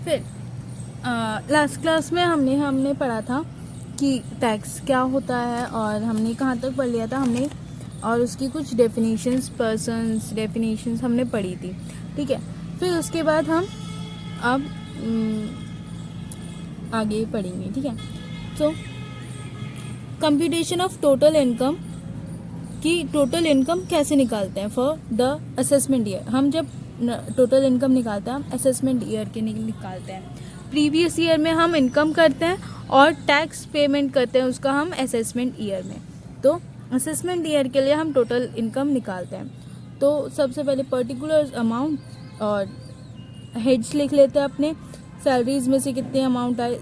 फिर last class में हमने पढ़ा था कि टैक्स क्या होता है, और हमने कहाँ तक पढ़ लिया था हमने, और उसकी कुछ डेफिनेशंस, पर्सन्स डेफिनेशंस हमने पढ़ी थी, ठीक है। फिर उसके बाद हम अब आगे पढ़ेंगे, ठीक है। तो कंप्यूटेशन ऑफ टोटल इनकम, कि टोटल इनकम कैसे निकालते हैं फॉर द असेसमेंट ईयर। हम जब टोटल इनकम निकालते हैं हम असेसमेंट ईयर के निकालते हैं। प्रीवियस ईयर में हम इनकम करते हैं और टैक्स पेमेंट करते हैं उसका हम असेसमेंट ईयर में। तो असेसमेंट ईयर के लिए हम टोटल इनकम निकालते हैं। तो सबसे पहले पर्टिकुलर अमाउंट और हेड्स लिख लेते हैं अपने, सैलरीज में से कितने अमाउंट आए।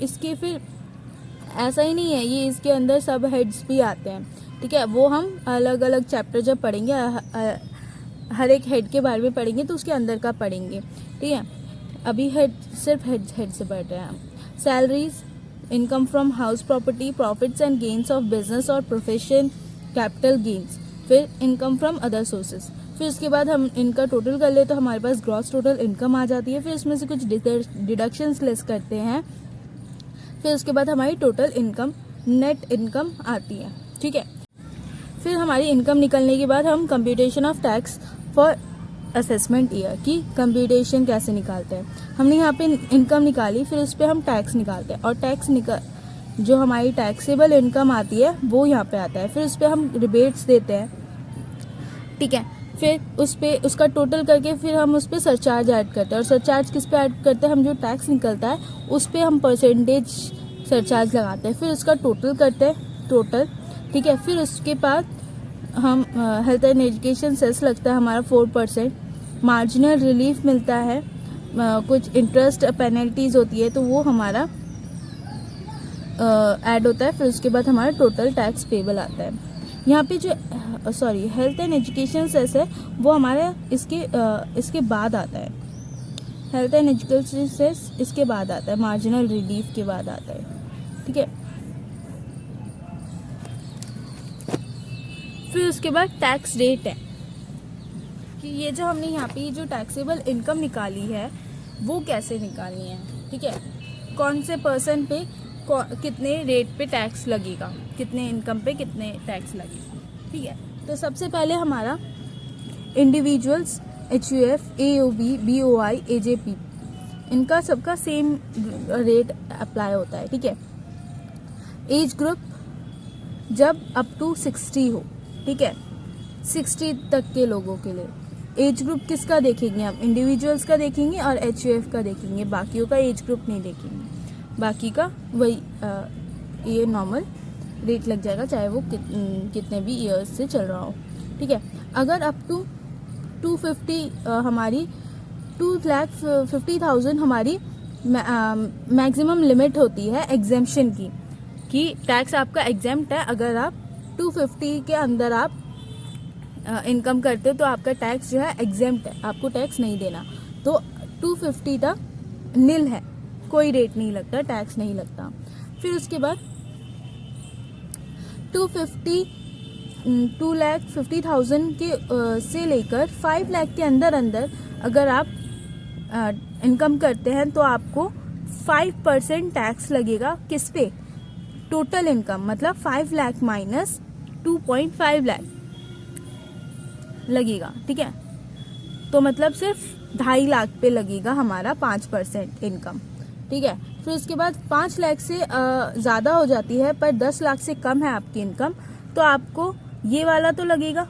इसके फिर ऐसा ही नहीं है, ये इसके अंदर सब हेड्स भी आते हैं, ठीक है। वो हम अलग अलग चैप्टर जब पढ़ेंगे, हर एक हेड के बारे में पढ़ेंगे तो उसके अंदर का पढ़ेंगे, ठीक है। अभी सिर्फ हेड से पढ़ रहे हैं हम। Salaries, income from house property, profits and gains of business और प्रोफेशन, कैपिटल गेन्स। फिर इनकम फ्रॉम अदर सोर्सेज। फिर उसके बाद हम इनका टोटल कर ले तो हमारे पास ग्रॉस टोटल इनकम आ जाती है। फिर इसमें से कुछ डिडक्शंस लेस करते हैं। फिर उसके बाद हमारी टोटल इनकम, नेट इनकम आती है, ठीक है। फिर हमारी इनकम निकलने के बाद हम computation of tax for assessment year की कंप्यूटेशन कैसे निकालते हैं। हमने यहाँ पे इनकम निकाली, फिर उस पर हम टैक्स निकालते हैं, और जो हमारी टैक्सेबल इनकम आती है वो यहाँ पे आता है। फिर उस पर हम रिबेट्स देते हैं, ठीक है। फिर उस पर उसका टोटल करके फिर हम उस पर सरचार्ज ऐड करते हैं, और सरचार्ज किस पे ऐड करते हैं, हम जो टैक्स निकलता है उस पर हम परसेंटेज सरचार्ज लगाते हैं। फिर उसका टोटल करते हैं, टोटल, ठीक है। फिर उसके बाद हम हेल्थ एंड एजुकेशन सेस लगता है हमारा 4%, मार्जिनल रिलीफ मिलता है, कुछ इंटरेस्ट पेनल्टीज होती है तो वो हमारा ऐड होता है। फिर उसके बाद हमारा टोटल टैक्स पेबल आता है। यहाँ पे जो हेल्थ एंड एजुकेशन सेस है वो हमारे इसके बाद आता है। हेल्थ एंड एजुकेशन सेस इसके बाद आता है, मार्जिनल रिलीफ के बाद आता है, ठीक है। फिर उसके बाद टैक्स रेट है कि ये जो हमने यहाँ पे जो टैक्सेबल इनकम निकाली है वो कैसे निकालनी है, ठीक है। कौन से पर्सन पे कितने रेट पे टैक्स लगेगा, कितने इनकम पे कितने टैक्स लगेगा, ठीक है। तो सबसे पहले हमारा individuals, HUF, AOB, BOI, AJP, इनका सबका सेम रेट अप्लाई होता है, ठीक है। एज ग्रुप जब अप टू 60 हो, ठीक है, 60 तक के लोगों के लिए। एज ग्रुप किसका देखेंगे हम, इंडिविजुअल्स का देखेंगे और HUF का देखेंगे, बाकियों का एज ग्रुप नहीं देखेंगे। बाकी का वही ये नॉर्मल रेट लग जाएगा, चाहे वो कितने भी ईयर्स से चल रहा हो, ठीक है। अगर अप टू 250 हमारी 2,50,000 हमारी मैक्सिमम लिमिट होती है एग्जेम्पशन की, कि टैक्स आपका एग्जेम्प्ट है। अगर आप 250 के अंदर आप इनकम करते हो तो आपका टैक्स जो है एग्जेम्प्ट है, आपको टैक्स नहीं देना। तो 250 तक नील है, कोई रेट नहीं लगता, टैक्स नहीं लगता। फिर उसके बाद 2,50,000 के से लेकर 5 लाख के अंदर अगर आप इनकम करते हैं तो आपको 5% टैक्स लगेगा। किस पे, टोटल इनकम, मतलब 5 लाख माइनस 2.5 लाख लगेगा, ठीक है। तो मतलब सिर्फ 2.5 लाख पे लगेगा हमारा 5% इनकम, ठीक है। फिर उसके बाद 5 लाख से ज़्यादा हो जाती है पर 10 लाख से कम है आपकी इनकम, तो आपको ये वाला तो लगेगा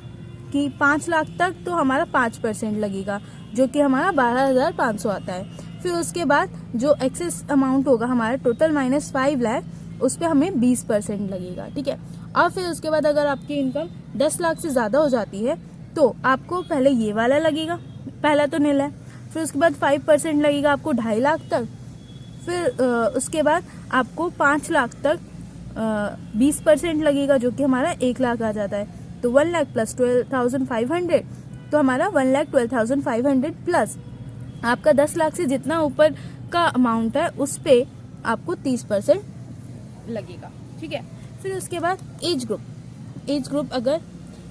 कि 5 लाख तक तो हमारा 5% लगेगा, जो कि हमारा 12,500 आता है। फिर उसके बाद जो एक्सेस अमाउंट होगा हमारा टोटल माइनस 5 लाख, उस पर हमें 20% लगेगा, ठीक है। और फिर उसके बाद अगर आपकी इनकम 10 लाख से ज़्यादा हो जाती है तो आपको पहले ये वाला लगेगा, पहला तो नील है। फिर उसके बाद 5% लगेगा आपको 2.5 लाख तक। फिर उसके बाद आपको 5 लाख तक 20% लगेगा, जो कि हमारा 1 लाख आ जाता है। तो 1 लाख प्लस 12,500, तो हमारा 1,12,500 प्लस आपका 10 लाख से जितना ऊपर का अमाउंट है उस पे आपको 30% लगेगा, ठीक है। फिर उसके बाद एज ग्रुप अगर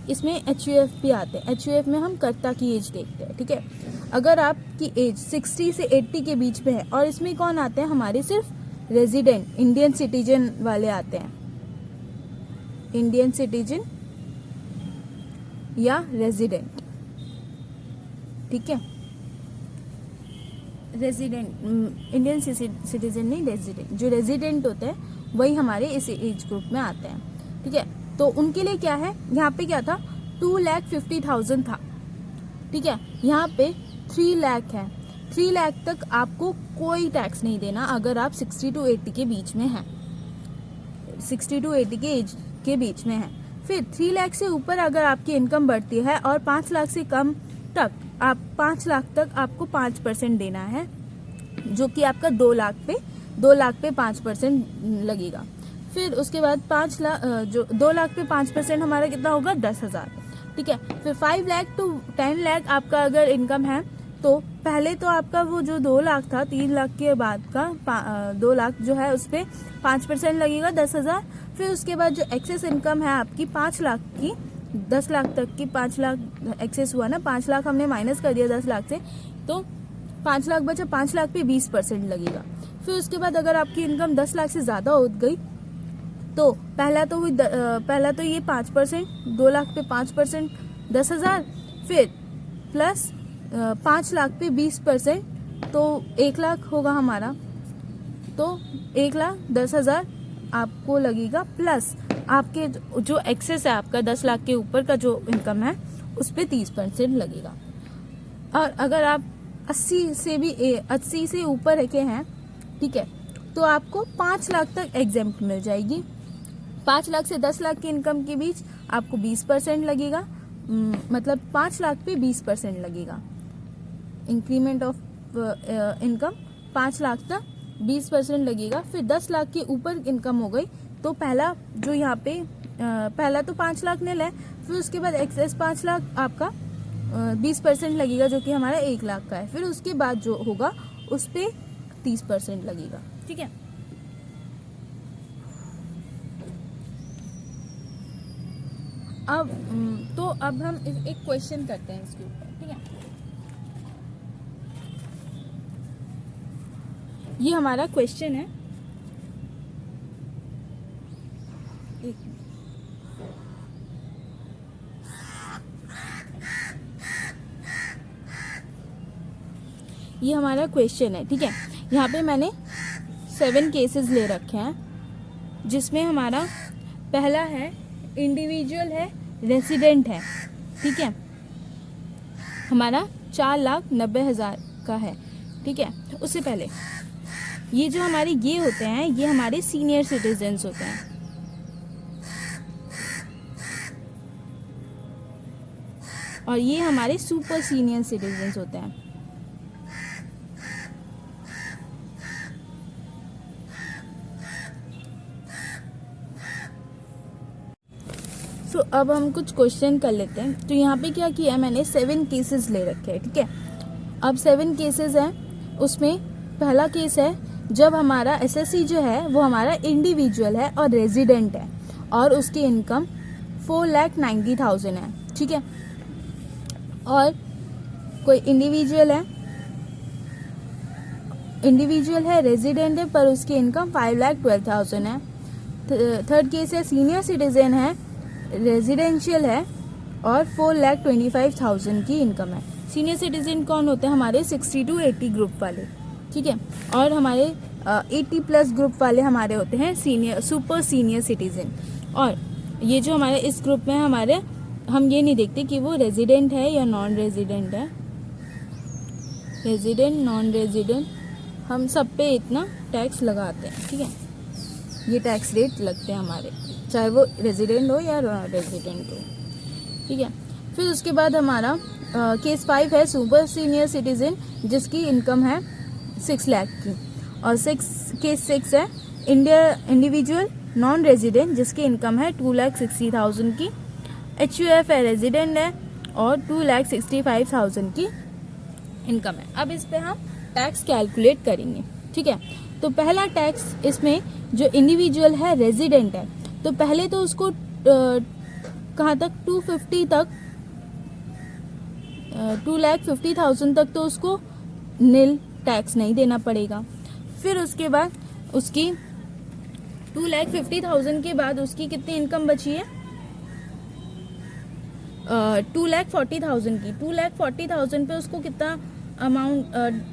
इसमें HUF भी आते हैं। HUF में हम कर्ता की एज देखते हैं, ठीक है। अगर आपकी एज 60 से 80 के बीच में है, और इसमें कौन आते हैं, हमारे सिर्फ रेजिडेंट इंडियन सिटीजन वाले आते हैं, इंडियन सिटीजन या रेजिडेंट, ठीक है। रेजिडेंट, इंडियन सिटीजन नहीं, रेजिडेंट, जो रेजिडेंट होते हैं वही हमारे इस एज ग्रुप में आते हैं, ठीक है। तो उनके लिए क्या है, यहाँ पे क्या था, 2,50,000 था, ठीक है। यहाँ पे 3 लाख है। 3 लाख तक आपको कोई टैक्स नहीं देना अगर आप 60 to 80 के बीच में हैं, 60 to 80 के एज के बीच में हैं। फिर 3 लाख से ऊपर अगर आपकी इनकम बढ़ती है और 5 लाख से कम तक, आप 5 लाख तक आपको 5% देना है, जो कि आपका 2 लाख पे 5% लगेगा। फिर उसके बाद 5 लाख, जो 2 लाख पे 5% हमारा कितना होगा, 10,000, ठीक है। फिर 5 लाख टू 10 लाख आपका अगर इनकम है, तो पहले तो आपका वो जो 2 लाख था, 3 लाख के बाद का 2 लाख जो है उस पर 5% लगेगा, 10,000। फिर उसके बाद जो एक्सेस इनकम है आपकी 5 लाख की, 10 लाख तक की, 5 लाख एक्सेस हुआ ना, 5 लाख हमने माइनस कर दिया 10 लाख से, तो 5 लाख बचा, 5 लाख पे 20% लगेगा। फिर उसके बाद अगर आपकी इनकम 10 लाख से ज़्यादा हो गई, तो पहला तो ये 5%, 2 लाख पे 5%, 10,000, फिर प्लस 5 लाख पे 20%, तो 1 लाख होगा हमारा, तो 1,10,000 आपको लगेगा, प्लस आपके जो एक्सेस है आपका 10 लाख के ऊपर का जो इनकम है उस पर 30% लगेगा। और अगर आप 80 से ऊपर के हैं, ठीक है, तो आपको 5 लाख तक एग्जेम्प्ट मिल जाएगी। 5 लाख से 10 लाख की इनकम के बीच आपको 20% लगेगा, मतलब 5 लाख पे 20% लगेगा। इंक्रीमेंट ऑफ इनकम 5 लाख तक 20% लगेगा। फिर 10 लाख के ऊपर इनकम हो गई, तो पहला जो यहाँ पे पहला तो 5 लाख ने ले, फिर उसके बाद एक्सेस 5 लाख आपका 20% लगेगा, जो कि हमारा 1 लाख का है। फिर उसके बाद जो होगा उस पर 30% लगेगा, ठीक है। अब हम एक क्वेश्चन करते हैं इसके ऊपर, ठीक है। ये हमारा क्वेश्चन है, ये हमारा क्वेश्चन है, ठीक है। यहाँ पे मैंने 7 केसेस ले रखे हैं, जिसमें हमारा पहला है इंडिविजुअल है, रेसिडेंट है, ठीक है, हमारा 4,90,000 का है, ठीक है। उससे पहले ये जो हमारे ये होते हैं, ये हमारे सीनियर सिटीजन्स होते हैं, और ये हमारे सुपर सीनियर सिटीजन्स होते हैं। तो अब हम कुछ क्वेश्चन कर लेते हैं। तो यहाँ पे क्या किया है, मैंने 7 केसेस ले रखे हैं, ठीक है। अब 7 केसेस हैं, उसमें पहला केस है जब हमारा एसएससी जो है वो हमारा इंडिविजुअल है और रेजिडेंट है, और उसकी इनकम 4,90,000 है, ठीक है। और कोई इंडिविजुअल है, रेजिडेंट है, पर उसकी इनकम 5,12,000 है। थर्ड केस है सीनियर सिटीजन है, रेजिडेंशियल है, और 4,25,000 की इनकम है। सीनियर सिटीजन कौन होते हैं, हमारे 60 to 80 ग्रुप वाले, ठीक है। और हमारे 80 प्लस ग्रुप वाले हमारे होते हैं सुपर सीनियर सिटीजन। और ये जो हमारे इस ग्रुप में हमारे, हम ये नहीं देखते कि वो रेजिडेंट है या नॉन रेजिडेंट है, रेजिडेंट नॉन रेजिडेंट हम सब पे इतना टैक्स लगाते हैं, ठीक है। ये टैक्स रेट लगते हैं हमारे, चाहे वो रेजिडेंट हो या नॉन रेजिडेंट हो, ठीक है। फिर उसके बाद हमारा केस 5 है सुपर सीनियर सिटीजन, जिसकी इनकम है 6 लाख की। और केस 6 है इंडिविजुअल नॉन रेजिडेंट, जिसकी इनकम है 2,60,000 की। HUF है, रेजिडेंट है, और 2,65,000 की इनकम है। अब इस पे हम टैक्स कैलकुलेट करेंगे, ठीक है। तो पहला टैक्स इसमें जो इंडिविजुअल है, रेजिडेंट है, तो पहले तो उसको कहाँ तक, 250 तक, 2,50,000 तक तो उसको नील टैक्स नहीं देना पड़ेगा। फिर उसके बाद उसकी 2,50,000 के बाद उसकी कितनी इनकम बची है, 2,40,000 की। 2,40,000 पे उसको कितना अमाउंट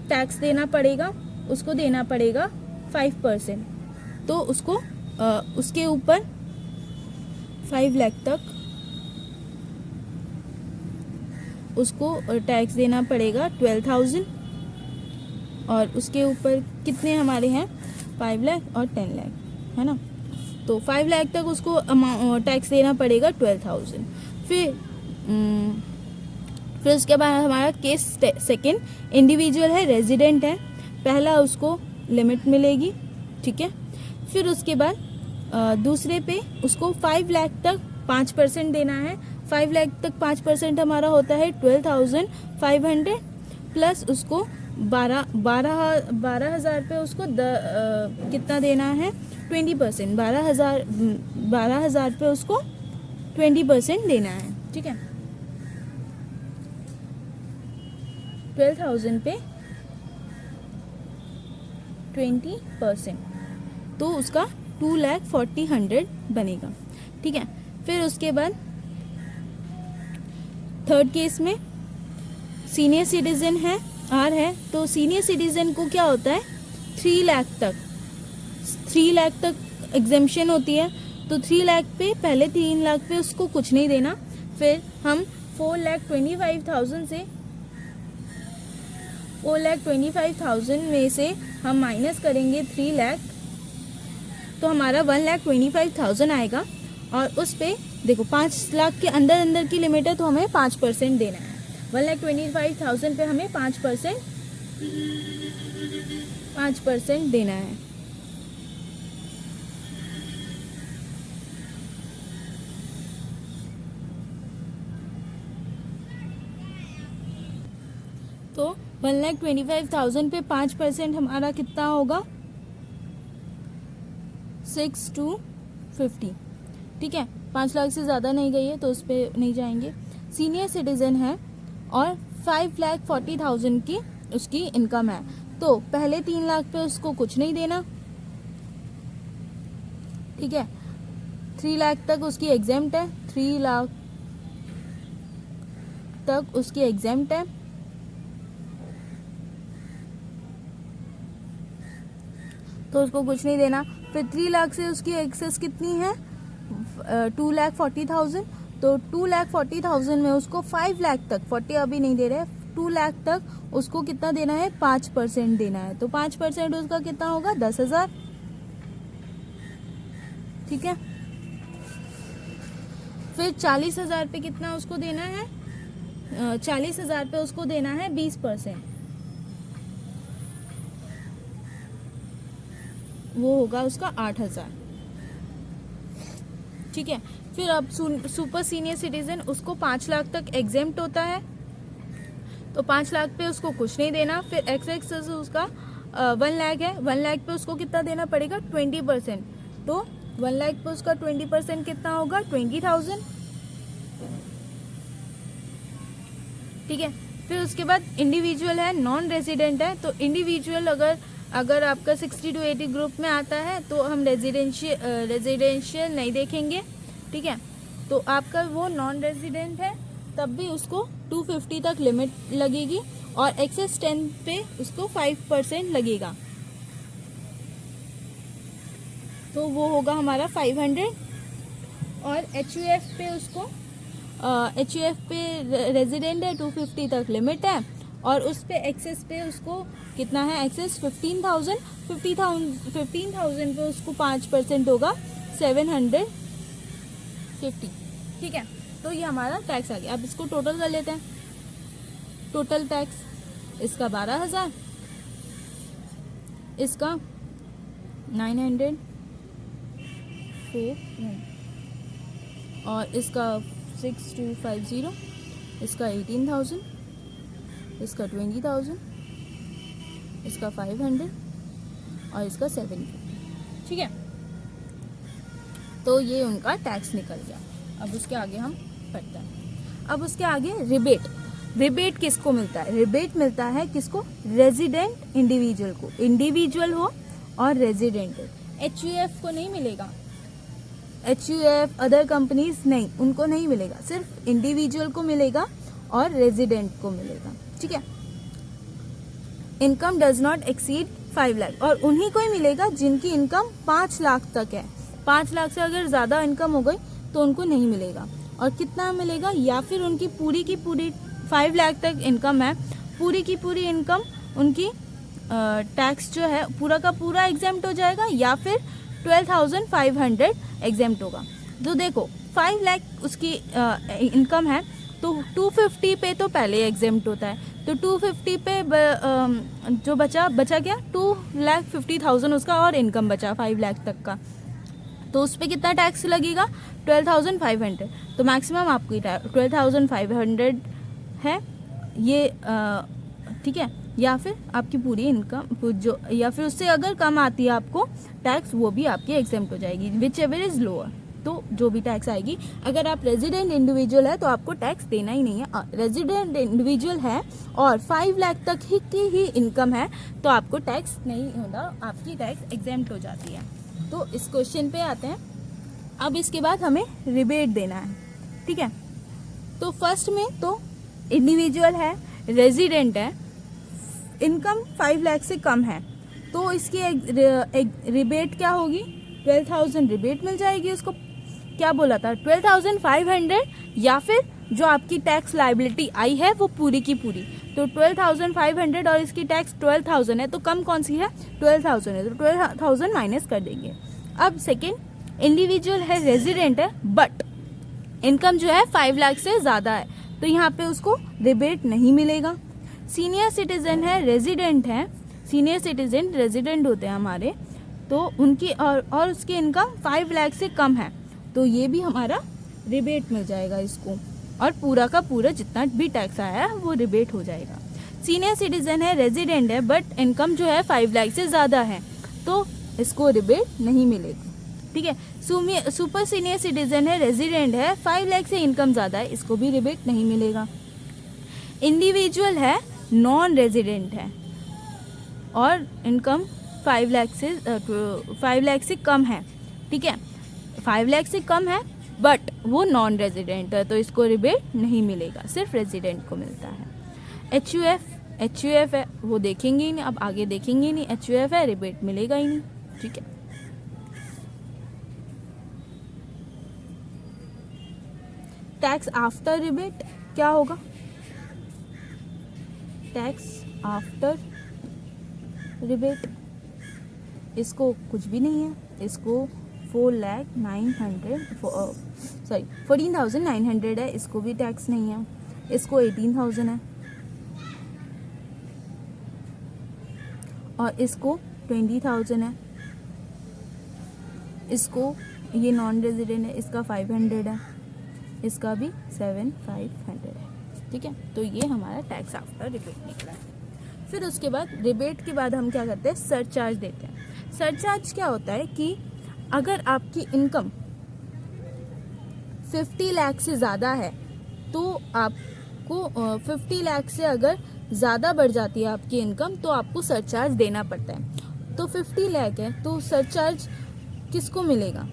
टैक्स देना पड़ेगा, उसको देना पड़ेगा 5%। तो उसको उसके ऊपर 5 लाख तक उसको टैक्स देना पड़ेगा 12,000, और उसके ऊपर कितने हमारे हैं, 5 लाख और 10 लाख, है ना। तो 5 लाख तक उसको टैक्स देना पड़ेगा 12,000। फिर उसके बाद हमारा केस सेकंड, इंडिविजुअल है, रेजिडेंट है, पहला उसको लिमिट मिलेगी, ठीक है। फिर उसके बाद दूसरे पे उसको 5 लाख तक 5% देना है। 5 लाख तक 5% हमारा होता है 12,500, प्लस उसको 12,000 पे उसको कितना देना है, 20%। 12,000 पे उसको 20% देना है, ठीक है। 12,000 पे 20%, तो उसका 2,40,000 बनेगा, ठीक है। फिर उसके बाद थर्ड केस में सीनियर सिटीजन है, आर है, तो सीनियर सिटीजन को क्या होता है, 3 लाख तक एग्जेम्पशन होती है। तो 3 लाख पे, पहले 3 लाख पे उसको कुछ नहीं देना। फिर हम 4,25,000 में से हम माइनस करेंगे 3 लाख, तो हमारा 1,25,000 आएगा। और उस पे देखो 5 लाख के अंदर की लिमिट है, तो हमें 5% देना है। 1,25,000 पे हमें 5% देना है। तो 1,25,000 पे 5% हमारा कितना होगा, 6,250, ठीक है। 5 लाख से ज़्यादा नहीं गई है तो उस पर नहीं जाएंगे। सीनियर सिटीजन है और 5,40,000 की उसकी इनकम है, तो पहले 3 लाख पे उसको कुछ नहीं देना, ठीक है। 3 लाख तक उसकी एग्जेम्प्ट है, 3 लाख तक उसकी एग्जेम्प्ट है। तो उसको कुछ नहीं देना। फिर 3 लाख से उसकी एक्सेस कितनी है, 2,40,000, तो 2,40,000 में उसको 5 लाख तक, 40 अभी नहीं दे रहे, 2 लाख तक उसको कितना देना है, 5% देना है। तो 5% उसका कितना होगा, 10,000, ठीक है। फिर 40,000 पे कितना उसको देना है, 40,000 पे उसको देना है 20%, वो होगा उसका 8,000, ठीक है। फिर अब सुपर सीनियर सिटीजन, उसको 5 लाख तक एग्जेम्प्ट होता है, तो 5 लाख पे उसको कुछ नहीं देना। फिर एक्सेस उसका 1 लाख है, 1 लाख पे उसको कितना देना पड़ेगा, 20%। तो 1 लाख पे उसका 20% कितना होगा, 20,000, ठीक है। फिर उसके बाद इंडिविजुअल है, नॉन रेजिडेंट है, तो इंडिविजुअल अगर आपका 60 to 80 ग्रुप में आता है तो हम रेजिडेंशियल नहीं देखेंगे, ठीक है। तो आपका वो नॉन रेजिडेंट है, तब भी उसको 250 तक लिमिट लगेगी, और एक्सेस 10 पे उसको 5% लगेगा, तो वो होगा हमारा 500। और HUF पे उसको HUF पे रेजिडेंट है, 250 तक लिमिट है, और उस पे एक्सेस पे उसको कितना है, एक्सेस 15,000 पे उसको 5% होगा, 750, ठीक है। तो ये हमारा टैक्स आ गया। अब इसको टोटल कर लेते हैं। टोटल टैक्स इसका 12,000, इसका 904, और इसका 6,250, इसका 18,000, इसका 20,000, इसका 500, और इसका 750, ठीक है। तो ये उनका टैक्स निकल गया। अब उसके आगे हम पढ़ते हैं। अब उसके आगे रिबेट। रिबेट किसको मिलता है? रिबेट मिलता है किसको? रेजिडेंट इंडिविजुअल को, इंडिविजुअल हो और रेजिडेंट हो। HUF को नहीं मिलेगा, HUF अदर कंपनीज नहीं, उनको नहीं मिलेगा, सिर्फ इंडिविजुअल को मिलेगा और रेजिडेंट को मिलेगा, ठीक है। Income does not exceed 5 lakh, और उन्हीं को ही मिलेगा जिनकी इनकम 5 लाख तक है। 5 लाख से अगर ज्यादा इनकम हो गई तो उनको नहीं मिलेगा। और कितना मिलेगा? या फिर उनकी पूरी की पूरी 5 लाख तक इनकम है, पूरी की पूरी इनकम उनकी टैक्स जो है पूरा का पूरा एग्जेम्प्ट हो जाएगा, या फिर 12,500 एग्जेम्प्ट होगा। तो देखो 5 लाख उसकी इनकम है तो 250 पे तो पहले एग्जेम्प्ट होता है, तो 250 पे जो बचा क्या? 2,50,000 उसका और इनकम बचा 5 लाख तक का, तो उस पर कितना टैक्स लगेगा? 12,500। तो मैक्सिमम आपकी 12,500 है ये, ठीक है। या फिर आपकी पूरी इनकम जो, या फिर उससे अगर कम आती है आपको टैक्स, वो भी आपकी एग्जेम्प्ट हो जाएगी, विच एवर इज लोअर। तो जो भी टैक्स आएगी, अगर आप रेजिडेंट इंडिविजुअल है तो आपको टैक्स देना ही नहीं है। रेजिडेंट इंडिविजुअल है और 5 लाख तक की ही इनकम है तो आपको टैक्स नहीं होगा, आपकी टैक्स एग्जेम्प्ट हो जाती है। तो इस क्वेश्चन पे आते हैं। अब इसके बाद हमें रिबेट देना है, ठीक है। तो फर्स्ट में तो इंडिविजुअल है, रेजिडेंट है, इनकम 5 लाख से कम है, तो इसकी रिबेट क्या होगी? 12,000 रिबेट मिल जाएगी उसको। क्या बोला था? 12,500, या फिर जो आपकी टैक्स लायबिलिटी आई है वो पूरी की पूरी। तो 12,500 और इसकी टैक्स 12,000 है, तो कम कौन सी है? 12,000 है, तो 12,000 माइनस कर देंगे। अब सेकेंड, इंडिविजुअल है, रेजिडेंट है, बट इनकम जो है 5 लाख से ज्यादा है, तो यहाँ पे उसको रिबेट नहीं मिलेगा। सीनियर सिटीजन है, रेजिडेंट है, सीनियर सिटीजन रेजिडेंट होते हैं हमारे, तो उनकी और उसकी इनकम 5 लाख से कम है, तो ये भी हमारा रिबेट मिल जाएगा इसको, और पूरा का पूरा जितना भी टैक्स आया है वो रिबेट हो जाएगा। सीनियर सिटीजन है, रेजिडेंट है, बट इनकम जो है 5 लाख से ज़्यादा है, तो इसको रिबेट नहीं मिलेगी, ठीक है। सुपर सीनियर सिटीजन है, रेजिडेंट है, 5 लाख से इनकम ज़्यादा है, इसको भी रिबेट नहीं मिलेगा। इंडिविजुअल है, नॉन रेजिडेंट है और इनकम 5 लाख से कम है, ठीक है। 5 लाख से कम है बट वो नॉन रेजिडेंट है, तो इसको रिबेट नहीं मिलेगा, सिर्फ रेजिडेंट को मिलता है। HUF है, वो देखेंगे ही नहीं, अब आगे देखेंगे ही नहीं, HUF है, रिबेट मिलेगा ही नहीं, ठीक है। टैक्स आफ्टर रिबेट क्या होगा? टैक्स आफ्टर रिबेट, इसको कुछ भी नहीं है, इसको 14,900 है, इसको भी टैक्स नहीं है। इसको 18,000 है और इसको 20,000 है। इसको, ये नॉन रेजिडेंट है, इसका 500 है, इसका भी 7,500 है, ठीक है। तो ये हमारा टैक्स आफ्टर रिबेट निकला है। फिर उसके बाद रिबेट के बाद हम क्या करते हैं? सरचार्ज देते हैं। सरचार्ज क्या होता है कि अगर आपकी इनकम 50 लाख से ज़्यादा है तो आपको 50 लाख से अगर ज़्यादा बढ़ जाती है आपकी इनकम तो आपको सरचार्ज देना पड़ता है। तो 50 लाख है तो सरचार्ज किसको मिलेगा?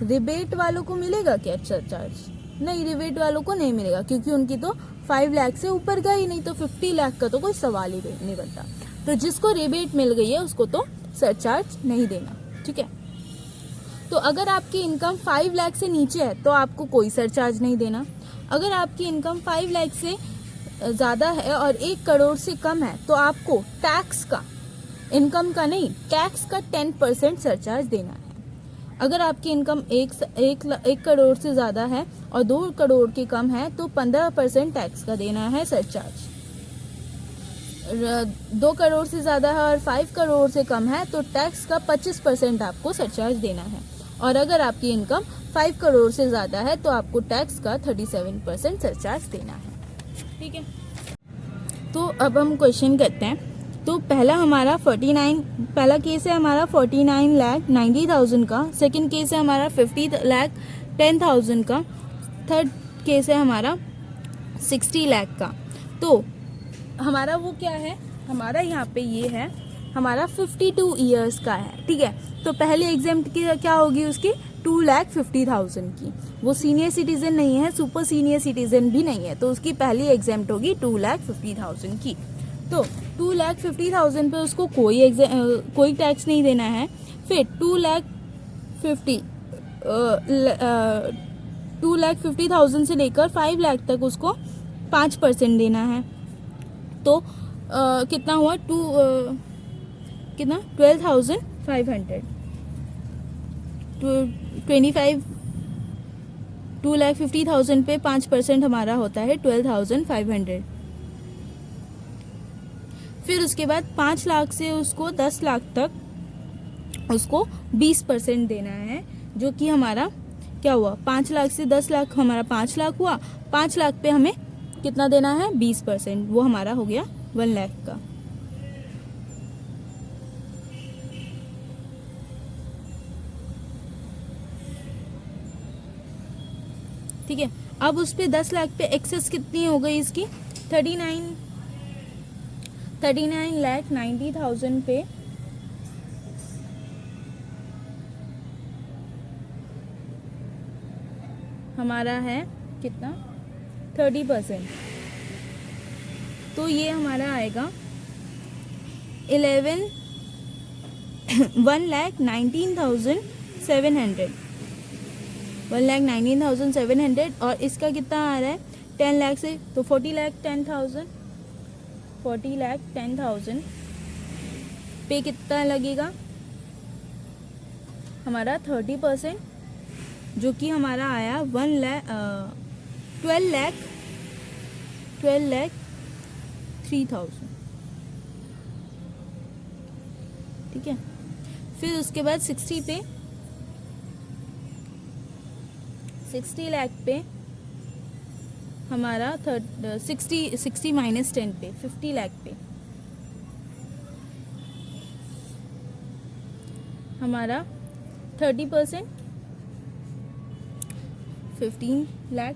रिबेट वालों को मिलेगा क्या सरचार्ज? नहीं, रिबेट वालों को नहीं मिलेगा, क्योंकि उनकी तो 5 लाख से ऊपर गई नहीं, तो 50 लाख का तो कोई सवाल ही नहीं बनता। तो जिसको रिबेट मिल गई है उसको तो सरचार्ज नहीं देना, ठीक है। तो अगर आपकी इनकम 5 लाख से नीचे है तो आपको कोई सरचार्ज नहीं देना। अगर आपकी इनकम 5 लाख से ज़्यादा है और 1 करोड़ से कम है तो आपको टैक्स का, इनकम का नहीं, टैक्स का 10% सरचार्ज देना है। अगर आपकी इनकम 1 करोड़ से ज़्यादा है और 2 करोड़ के कम है तो 15% टैक्स का देना है सरचार्ज। 2 करोड़ से ज़्यादा है और 5 करोड़ से कम है तो टैक्स का 25% आपको सरचार्ज देना है। और अगर आपकी इनकम 5 करोड़ से ज़्यादा है तो आपको टैक्स का 37% सरचार्ज देना है, ठीक है। तो अब हम क्वेश्चन करते हैं तो पहला हमारा 49, पहला केस है हमारा 49,90,000 का, सेकंड केस है हमारा 50,10,000 का, थर्ड केस है हमारा 60 लाख का। तो हमारा वो क्या है, हमारा यहाँ पे ये है हमारा 52 ईयर्स का है, ठीक है। तो पहले एग्जाम की क्या होगी उसकी 2,50,000 की, वो सीनियर सिटीजन नहीं है, सुपर सीनियर सिटीजन भी नहीं है, तो उसकी पहली एग्जाम होगी 2,50,000 की। तो 2,50,000 पे उसको कोई टैक्स नहीं देना है। फिर 2,50,000 से लेकर 5 लाख तक उसको 5% देना है। तो कितना हुआ कितना 12,500, 25 2,50,000 पे 5% हमारा होता है 12,500। फिर उसके बाद 5 लाख से उसको 10 लाख तक उसको 20% देना है, जो कि हमारा क्या हुआ 5 लाख से 10 लाख हमारा 5 लाख हुआ, 5 लाख पे हमें कितना देना है 20%, वो हमारा हो गया 1 लाख का। ठीक है। अब उस पे 10 लाख पे एक्सेस कितनी हो गई इसकी 39,90,000 पे हमारा है कितना 30%। तो ये हमारा आएगा 1,19,700, 1,19,700। और इसका कितना आ रहा है 10 लाख से, तो 40,10,000 पे कितना लगेगा हमारा 30%, जो कि हमारा आया 12,03,000। ठीक है। फिर उसके बाद 60 लाख पे हमारा 60 माइनस 10 पे 50 लाख पे हमारा 30% 15 लाख।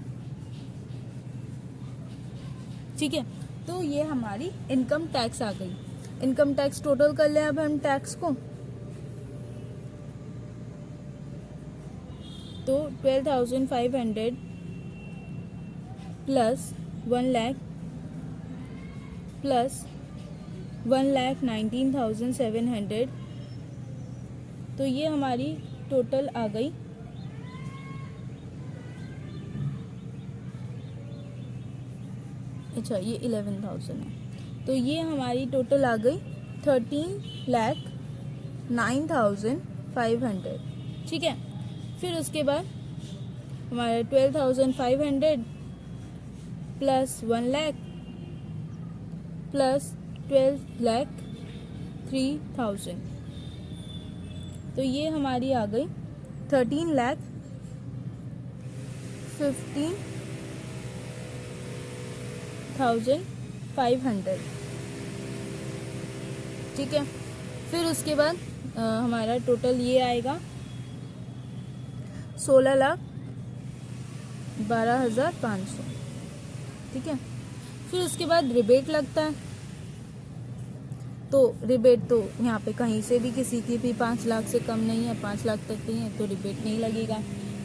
ठीक है। तो ये हमारी इनकम टैक्स आ गई। इनकम टैक्स टोटल कर लें अब हम टैक्स को, तो 12,500 प्लस 1 लाख प्लस 1,19,700, तो ये हमारी टोटल आ गई अच्छा ये 11,000 है, तो ये हमारी टोटल आ गई 13,09,500। ठीक है। फिर उसके बाद हमारा 12,500 प्लस 1 लाख प्लस 12,03,000, तो ये हमारी आ गई 13,15,500। ठीक है। फिर उसके बाद हमारा टोटल ये आएगा 16,12,500। ठीक है। फिर उसके बाद रिबेट लगता है, तो रिबेट तो यहाँ पे कहीं से भी किसी की भी 5 लाख से कम नहीं है, 5 लाख तक नहीं है, तो रिबेट नहीं लगेगा।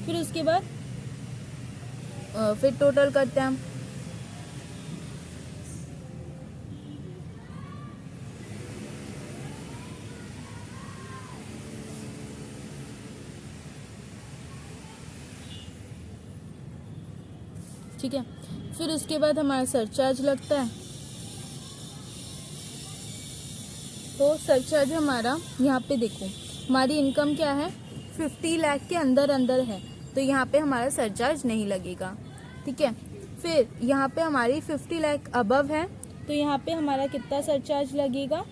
फिर उसके बाद फिर टोटल करते हैं हम, ठीक है। फिर उसके बाद हमारा सरचार्ज लगता है, तो सरचार्ज हमारा यहाँ पे देखो हमारी इनकम क्या है 50 लाख के अंदर अंदर है, तो यहाँ पे हमारा सरचार्ज नहीं लगेगा। ठीक है। फिर यहाँ पे हमारी 50 लाख अबव है, तो यहाँ पे हमारा कितना सरचार्ज लगेगा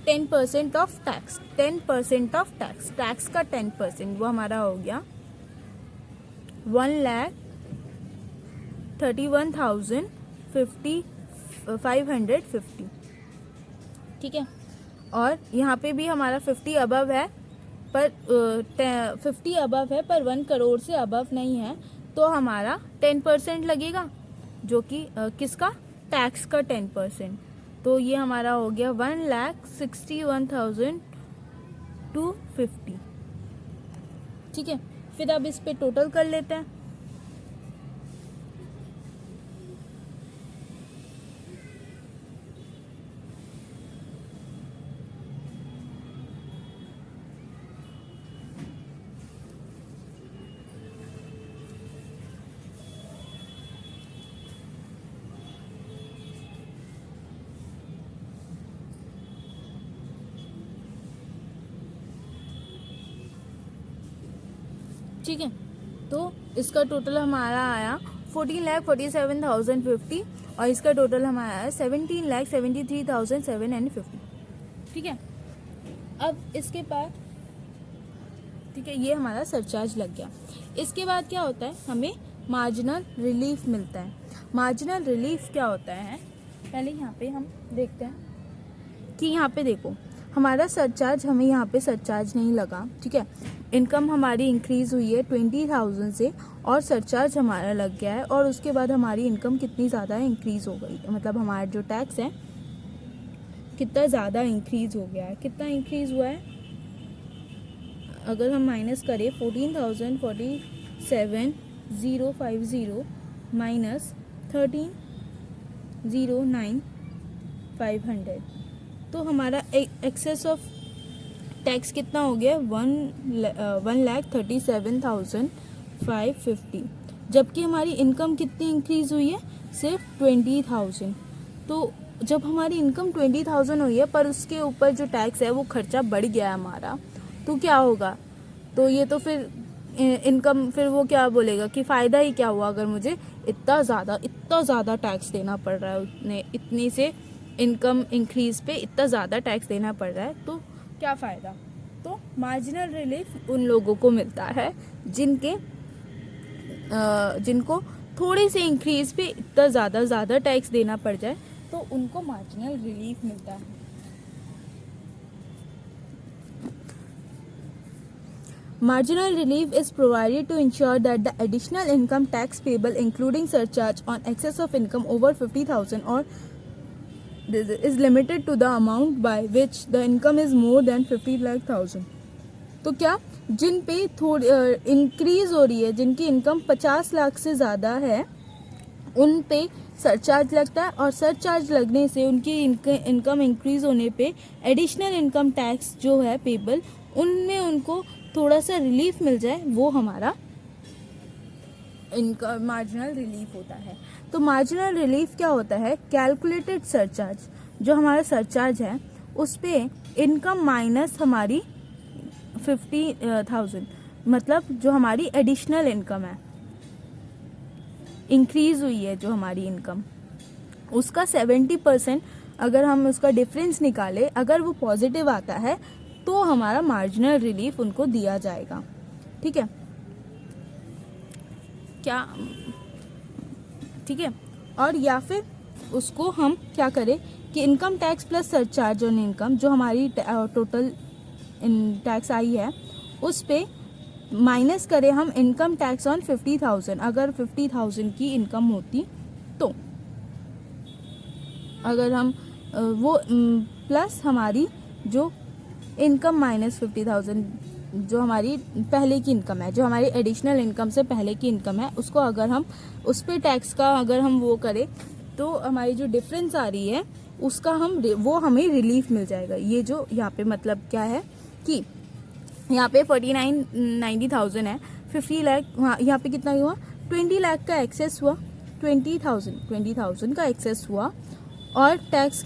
10% of tax, 10% of tax, tax का 10%, वो हमारा हो गया 1,31,550। ठीक है। और यहाँ पे भी हमारा 50 अबव है, पर 50 अबव है पर 1 करोड़ से अबव नहीं है, तो हमारा 10% लगेगा, जो कि किसका, टैक्स का 10%। तो ये हमारा हो गया 1,61,250। ठीक है, फिर अब इस पे टोटल कर लेते हैं। ठीक है, तो इसका टोटल हमारा आया 14,47,050 और इसका टोटल हमारा आया 17,73,750। ठीक है, अब इसके बाद, ठीक है, ये हमारा सरचार्ज लग गया। इसके बाद क्या होता है, हमें मार्जिनल रिलीफ मिलता है। मार्जिनल रिलीफ क्या होता है, पहले यहाँ पे हम देखते हैं कि यहाँ पे देखो हमारा सरचार्ज, हमें यहाँ पे सरचार्ज नहीं लगा। ठीक है, इनकम हमारी इंक्रीज हुई है 20,000 से और सरचार्ज हमारा लग गया है, और उसके बाद हमारी इनकम कितनी ज़्यादा इंक्रीज हो गई, मतलब हमारा जो टैक्स है कितना ज़्यादा इंक्रीज हो गया है। कितना इंक्रीज हुआ है, अगर हम माइनस करें 14,47,050 माइनस 13,09,500, तो हमारा एक्सेस ऑफ टैक्स कितना हो गया, 1,37,550, जबकि हमारी इनकम कितनी इंक्रीज हुई है, सिर्फ 20,000। तो जब हमारी इनकम 20,000 हुई है पर उसके ऊपर जो टैक्स है वो खर्चा बढ़ गया है हमारा, तो क्या होगा, तो ये तो फिर इनकम, फिर वो क्या बोलेगा कि फ़ायदा ही क्या हुआ, अगर मुझे इतना ज़्यादा टैक्स देना पड़ रहा है, उतने इतनी से इनकम इंक्रीज पे इतना ज़्यादा टैक्स देना पड़ रहा है, तो क्या फ़ायदा। तो मार्जिनल रिलीफ उन लोगों को मिलता है जिनको थोड़ी सी इंक्रीज पे इतना ज़्यादा टैक्स देना पड़ जाए, तो उनको मार्जिनल रिलीफ मिलता है। Marginal relief is provided to ensure that the additional income tax payable, including surcharge on excess of income over 50,000 or is limited to the amount by which the income is more than 50,000। तो क्या, जिन पे थोड़ी increase हो रही है, जिनकी income 50 lakh से ज़्यादा है, उन पे सरचार्ज लगता है, और सरचार्ज लगने से उनकी इनकम इंक्रीज होने पे एडिशनल इनकम टैक्स जो है पेबल, उनमें उनको थोड़ा सा रिलीफ मिल जाए, वो हमारा इनका मार्जिनल रिलीफ होता है। तो मार्जिनल रिलीफ क्या होता है, कैलकुलेटेड सरचार्ज, जो हमारा सरचार्ज है उस पे इनकम माइनस हमारी 50,000, मतलब जो हमारी एडिशनल इनकम है, इंक्रीज हुई है जो हमारी इनकम, उसका 70% अगर हम उसका डिफरेंस निकाले, अगर वो पॉजिटिव आता है तो हमारा मार्जिनल रिलीफ उनको दिया जाएगा। ठीक है, क्या, ठीक है, और या फिर उसको हम क्या करें कि income tax plus surcharge on income, जो हमारी टोटल टैक्स आई है, उस पे माइनस करें हम इनकम टैक्स ऑन 50,000। अगर 50,000 की इनकम होती तो, अगर हम वो प्लस हमारी जो इनकम माइनस 50,000, जो हमारी पहले की इनकम है, जो हमारी एडिशनल इनकम से पहले की इनकम है, उसको अगर हम उस पे टैक्स का अगर हम वो करें, तो हमारी जो डिफरेंस आ रही है उसका वो हमें रिलीफ मिल जाएगा। ये जो यहाँ पे मतलब क्या है कि यहाँ पे 49,90,000 है, 50 लाख, यहाँ पे कितना हुआ, 20 लाख का एक्सेस हुआ, 20,000 का एक्सेस हुआ, और टैक्स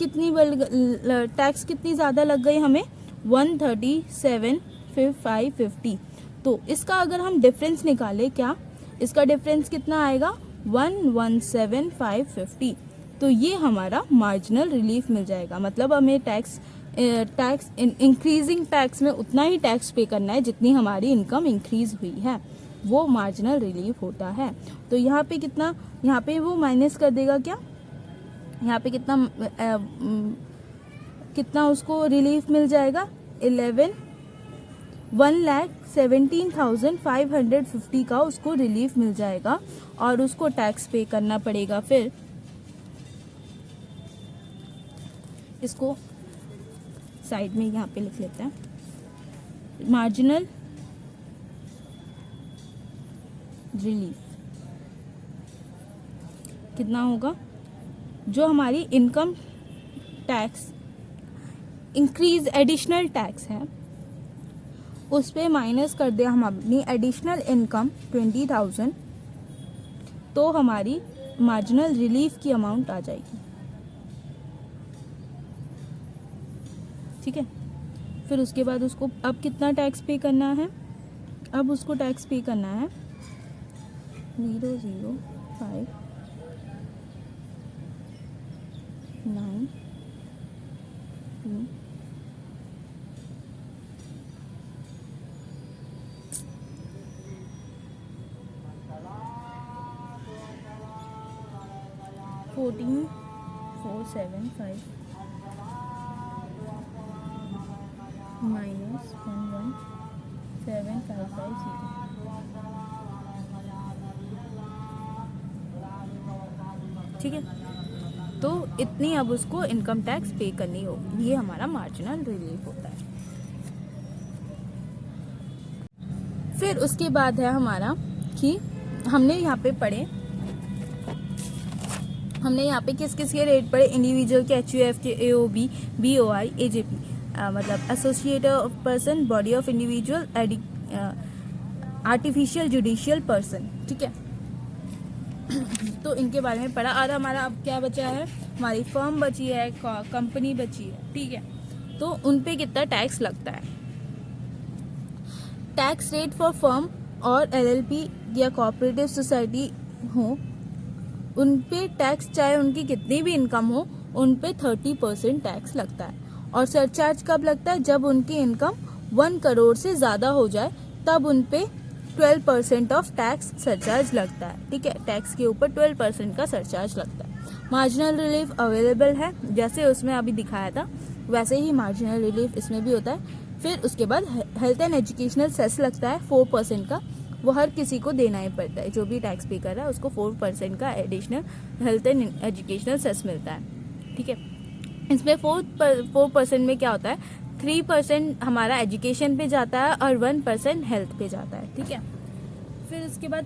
कितनी ज़्यादा लग गई हमें, 137,550। तो इसका अगर हम डिफरेंस निकालें, क्या इसका डिफरेंस कितना आएगा, 117,550। तो ये हमारा मार्जिनल रिलीफ मिल जाएगा, मतलब हमें टैक्स इंक्रीजिंग टैक्स में उतना ही टैक्स पे करना है जितनी हमारी इनकम इंक्रीज हुई है, वो मार्जिनल रिलीफ होता है। तो यहाँ पे कितना, यहाँ पे वो माइनस कर देगा, क्या यहाँ पे कितना कितना उसको रिलीफ मिल जाएगा, 1,17,550 का उसको रिलीफ मिल जाएगा और उसको टैक्स पे करना पड़ेगा। फिर इसको साइड में यहाँ पे लिख लेते हैं, मार्जिनल रिलीफ कितना होगा, जो हमारी income tax increase additional tax है उस पे माइनस कर दे हम अपनी एडिशनल इनकम 20,000, तो हमारी मार्जिनल रिलीफ की अमाउंट आ जाएगी। ठीक है, फिर उसके बाद उसको अब कितना टैक्स पे करना है, अब उसको टैक्स पे करना है 005 9 14,475 माइनस 11,750। ठीक है, तो इतनी अब उसको इनकम टैक्स पे करनी होगी। ये हमारा मार्जिनल रिलीफ होता है। फिर उसके बाद है हमारा कि हमने यहाँ पे पढ़े, हमने यहाँ पे किस किस के रेट पढ़े, इंडिविजुअल के, HUF के, AOB, BOI, AJP, मतलब associate of person, body of individual, artificial judicial person. ठीक है, तो इनके बारे में पढ़ा। और हमारा अब क्या बचा है, हमारी फर्म बची है, कंपनी बची है। ठीक है, तो उन पे कितना टैक्स लगता है। टैक्स रेट फॉर फर्म और LLP या कोऑपरेटिव सोसाइटी हो, उन पे टैक्स चाहे उनकी कितनी भी इनकम हो, उन पे 30% टैक्स लगता है। और सरचार्ज कब लगता है, जब उनकी इनकम 1 करोड़ से ज़्यादा हो जाए, तब उन पे 12% ऑफ टैक्स सरचार्ज लगता है। ठीक है, टैक्स के ऊपर 12% का सरचार्ज लगता है। मार्जिनल रिलीफ अवेलेबल है, जैसे उसमें अभी दिखाया था वैसे ही मार्जिनल रिलीफ इसमें भी होता है। फिर उसके बाद हेल्थ एंड एजुकेशनल सेस लगता है 4% का, वो हर किसी को देना ही पड़ता है, जो भी टैक्स पे कर रहा है उसको 4% का additional health and educational cess मिलता है। ठीक है, इसमें 4% में क्या होता है, 3% हमारा एजुकेशन पे जाता है और 1% हेल्थ पे जाता है। ठीक है, फिर उसके बाद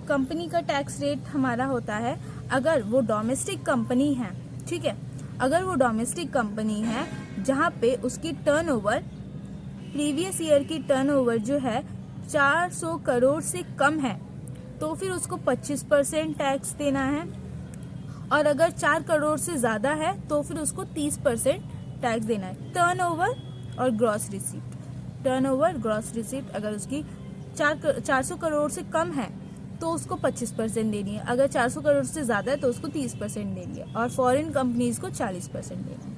कंपनी का टैक्स रेट हमारा होता है, अगर वो डोमेस्टिक कंपनी है। ठीक है, अगर वो डोमेस्टिक कंपनी है जहाँ पे उसकी टर्नओवर, प्रीवियस ईयर की टर्नओवर जो है 400 करोड़ से कम है, तो फिर उसको 25% टैक्स देना है। और अगर 4 करोड़ से ज़्यादा है तो फिर उसको 30% टैक्स देना है। टर्नओवर और gross receipt, turnover gross receipt अगर उसकी 400 करोड़ से कम है तो उसको 25% देनी है, अगर 400 करोड़ से ज़्यादा है तो उसको 30% देनी है। और फॉरेन कंपनीज को 40% देना है।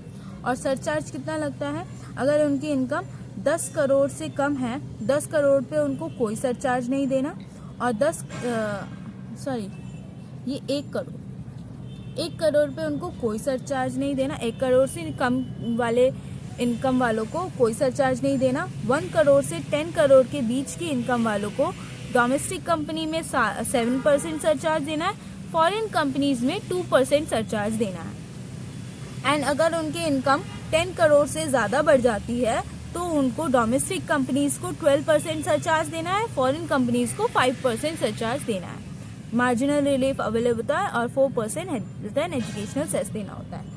और सरचार्ज कितना लगता है, अगर उनकी इनकम 10 करोड़ से कम है, 10 करोड़ पे उनको कोई सरचार्ज नहीं देना। और 1 करोड़ पे उनको कोई सरचार्ज नहीं देना। 1 करोड़ से कम वाले इनकम वालों को कोई सरचार्ज नहीं देना। 1 करोड़ से 10 करोड़ के बीच की इनकम वालों को डोमेस्टिक कंपनी में 7% सरचार्ज देना है, फॉरेन कंपनीज में 2% सरचार्ज देना है। एंड अगर उनकी इनकम 10 करोड़ से ज़्यादा बढ़ जाती है तो उनको डोमेस्टिक कंपनीज को 12% सरचार्ज देना है, फॉरेन कंपनीज को 5% सरचार्ज देना है। मार्जिनल रिलीफ अवेलेबल होता है और 4% हेल्थ एंड एजुकेशनल सेस देना होता है।